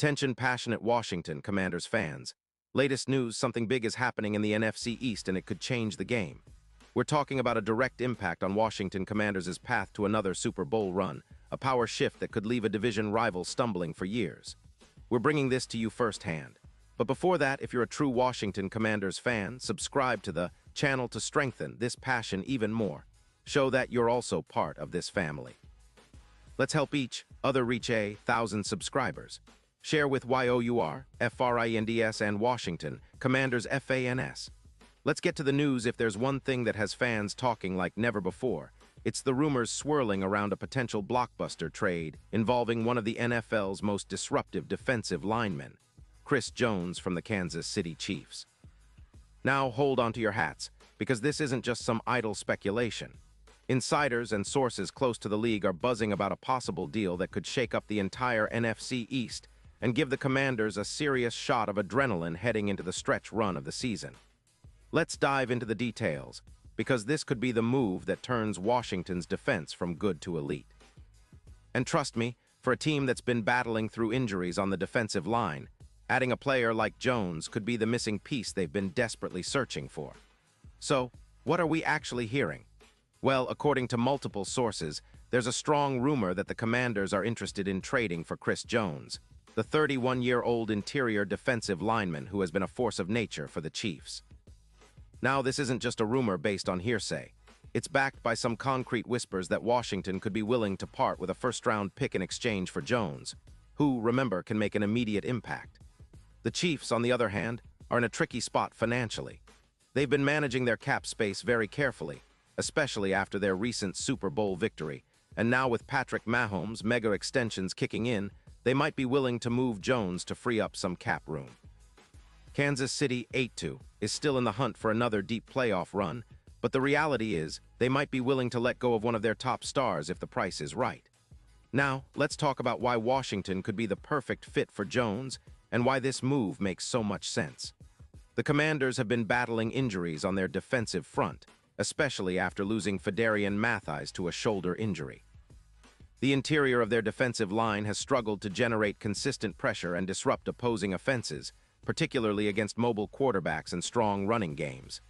Attention passionate Washington Commanders fans. Latest news, something big is happening in the NFC East and it could change the game. We're talking about a direct impact on Washington Commanders' path to another Super Bowl run, a power shift that could leave a division rival stumbling for years. We're bringing this to you firsthand. But before that, if you're a true Washington Commanders fan, subscribe to the channel to strengthen this passion even more. Show that you're also part of this family. Let's help each other reach 1,000 subscribers. Share with YOUR, FRINDS, and Washington Commanders FANS. Let's get to the news. If there's one thing that has fans talking like never before, it's the rumors swirling around a potential blockbuster trade involving one of the NFL's most disruptive defensive linemen, Chris Jones from the Kansas City Chiefs. Now hold on to your hats, because this isn't just some idle speculation. Insiders and sources close to the league are buzzing about a possible deal that could shake up the entire NFC East and give the Commanders a serious shot of adrenaline heading into the stretch run of the season. Let's dive into the details, because this could be the move that turns Washington's defense from good to elite. And trust me, for a team that's been battling through injuries on the defensive line, adding a player like Jones could be the missing piece they've been desperately searching for. So, what are we actually hearing? Well, according to multiple sources, there's a strong rumor that the Commanders are interested in trading for Chris Jones, the 31-year-old interior defensive lineman who has been a force of nature for the Chiefs. Now, this isn't just a rumor based on hearsay. It's backed by some concrete whispers that Washington could be willing to part with a first-round pick in exchange for Jones, who, remember, can make an immediate impact. The Chiefs, on the other hand, are in a tricky spot financially. They've been managing their cap space very carefully, especially after their recent Super Bowl victory, and now with Patrick Mahomes' mega extensions kicking in, they might be willing to move Jones to free up some cap room. Kansas City 8-2 is still in the hunt for another deep playoff run, but the reality is they might be willing to let go of one of their top stars if the price is right. Now, let's talk about why Washington could be the perfect fit for Jones and why this move makes so much sense. The Commanders have been battling injuries on their defensive front, especially after losing Phidarian Mathis to a shoulder injury. The interior of their defensive line has struggled to generate consistent pressure and disrupt opposing offenses, particularly against mobile quarterbacks and strong running games.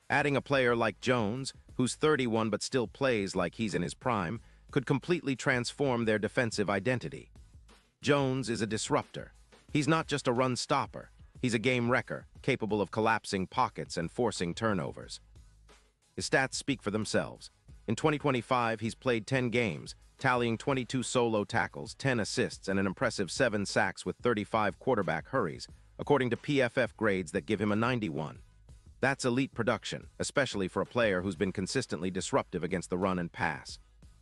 Adding a player like Jones, who's 31 but still plays like he's in his prime, could completely transform their defensive identity. Jones is a disruptor. He's not just a run stopper. He's a game wrecker, capable of collapsing pockets and forcing turnovers. His stats speak for themselves. In 2025, he's played 10 games, tallying 22 solo tackles, 10 assists, and an impressive 7 sacks with 35 quarterback hurries, according to PFF grades that give him a 91. That's elite production, especially for a player who's been consistently disruptive against the run and pass.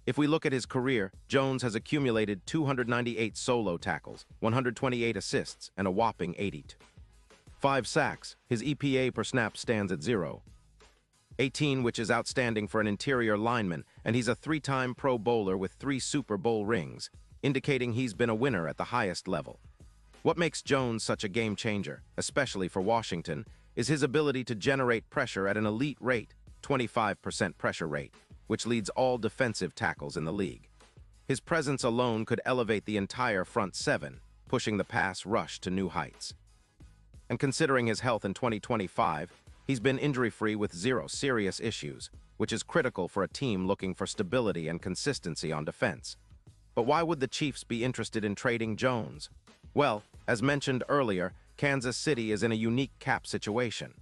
If we look at his career, Jones has accumulated 298 solo tackles, 128 assists, and a whopping 5 sacks. His EPA per snap stands at 0.18, which is outstanding for an interior lineman, and he's a 3-time Pro Bowler with 3 Super Bowl rings, indicating he's been a winner at the highest level. What makes Jones such a game changer, especially for Washington, is his ability to generate pressure at an elite rate, 25% pressure rate, which leads all defensive tackles in the league. His presence alone could elevate the entire front seven, pushing the pass rush to new heights. And considering his health in 2025, he's been injury-free with 0 serious issues, which is critical for a team looking for stability and consistency on defense. But why would the Chiefs be interested in trading Jones? Well, as mentioned earlier, Kansas City is in a unique cap situation.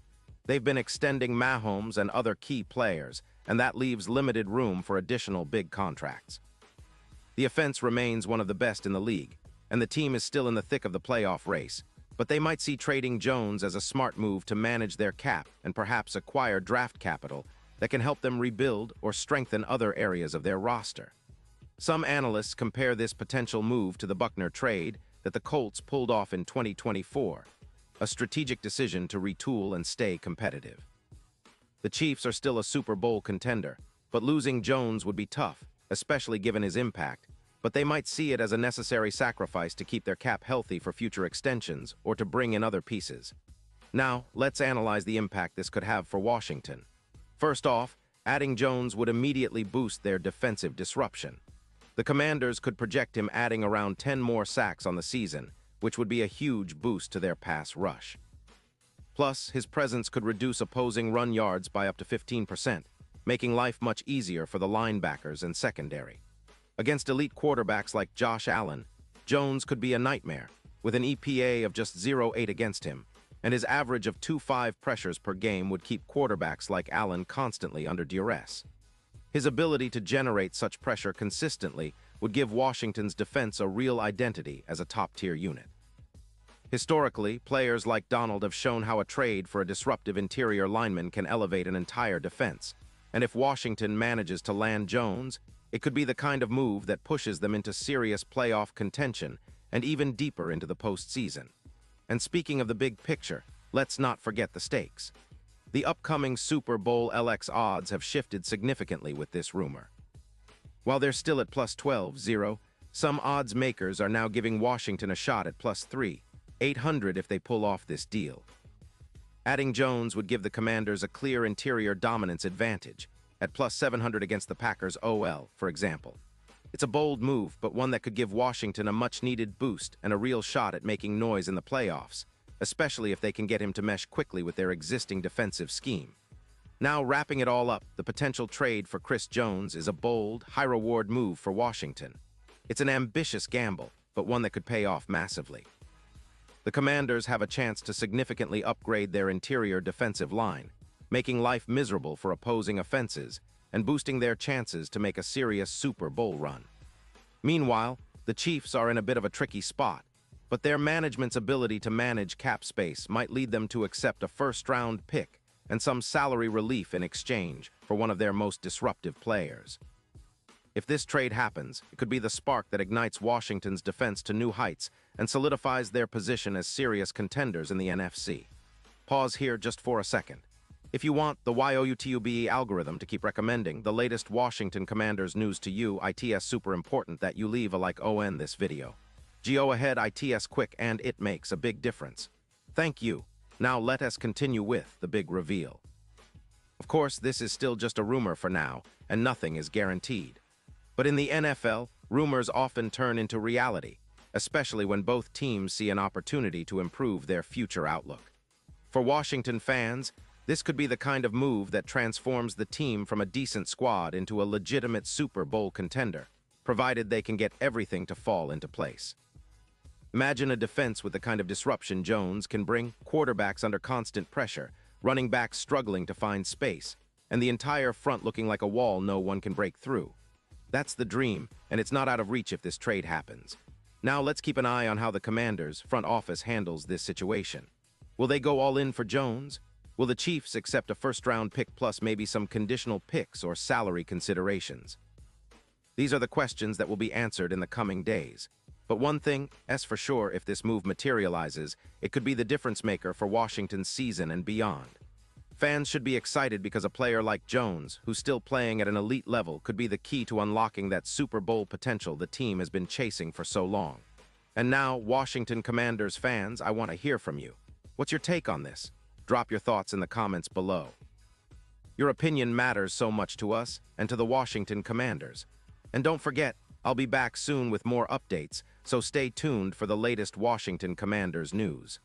They've been extending Mahomes and other key players, and that leaves limited room for additional big contracts. The offense remains one of the best in the league, and the team is still in the thick of the playoff race, but they might see trading Jones as a smart move to manage their cap and perhaps acquire draft capital that can help them rebuild or strengthen other areas of their roster. Some analysts compare this potential move to the Buckner trade that the Colts pulled off in 2024, a strategic decision to retool and stay competitive. The Chiefs are still a Super Bowl contender, but losing Jones would be tough, especially given his impact, but they might see it as a necessary sacrifice to keep their cap healthy for future extensions or to bring in other pieces. Now, let's analyze the impact this could have for Washington. First off, adding Jones would immediately boost their defensive disruption. The Commanders could project him adding around 10 more sacks on the season, which would be a huge boost to their pass rush. Plus, his presence could reduce opposing run yards by up to 15%, making life much easier for the linebackers and secondary. Against elite quarterbacks like Josh Allen, Jones could be a nightmare, with an EPA of just 0.8 against him, and his average of 2.5 pressures per game would keep quarterbacks like Allen constantly under duress. His ability to generate such pressure consistently would give Washington's defense a real identity as a top-tier unit. Historically, players like Donald have shown how a trade for a disruptive interior lineman can elevate an entire defense, and if Washington manages to land Jones, it could be the kind of move that pushes them into serious playoff contention and even deeper into the postseason. And speaking of the big picture, let's not forget the stakes. The upcoming Super Bowl LX odds have shifted significantly with this rumor. While they're still at plus 12.0, some odds makers are now giving Washington a shot at plus 3,800 if they pull off this deal. Adding Jones would give the Commanders a clear interior dominance advantage, at plus 700 against the Packers OL, for example. It's a bold move, but one that could give Washington a much-needed boost and a real shot at making noise in the playoffs, especially if they can get him to mesh quickly with their existing defensive scheme. Now, wrapping it all up, the potential trade for Chris Jones is a bold, high-reward move for Washington. It's an ambitious gamble, but one that could pay off massively. The Commanders have a chance to significantly upgrade their interior defensive line, making life miserable for opposing offenses and boosting their chances to make a serious Super Bowl run. Meanwhile, the Chiefs are in a bit of a tricky spot, but their management's ability to manage cap space might lead them to accept a first-round pick and some salary relief in exchange for one of their most disruptive players. If this trade happens, it could be the spark that ignites Washington's defense to new heights and solidifies their position as serious contenders in the NFC. Pause here just for a second. If you want the YOUTUBE algorithm to keep recommending the latest Washington Commanders news to you, it's super important that you leave a like on this video. Go ahead, it's quick and it makes a big difference. Thank you. Now let us continue with the big reveal. Of course, this is still just a rumor for now, and nothing is guaranteed. But in the NFL, rumors often turn into reality, especially when both teams see an opportunity to improve their future outlook. For Washington fans, this could be the kind of move that transforms the team from a decent squad into a legitimate Super Bowl contender, provided they can get everything to fall into place. Imagine a defense with the kind of disruption Jones can bring, quarterbacks under constant pressure, running backs struggling to find space, and the entire front looking like a wall no one can break through. That's the dream, and it's not out of reach if this trade happens. Now let's keep an eye on how the Commanders' front office handles this situation. Will they go all in for Jones? Will the Chiefs accept a first-round pick plus maybe some conditional picks or salary considerations? These are the questions that will be answered in the coming days. But one thing is for sure, if this move materializes, it could be the difference maker for Washington's season and beyond. Fans should be excited because a player like Jones, who's still playing at an elite level, could be the key to unlocking that Super Bowl potential the team has been chasing for so long. And now, Washington Commanders fans, I want to hear from you. What's your take on this? Drop your thoughts in the comments below. Your opinion matters so much to us and to the Washington Commanders. And don't forget, I'll be back soon with more updates, so stay tuned for the latest Washington Commanders news.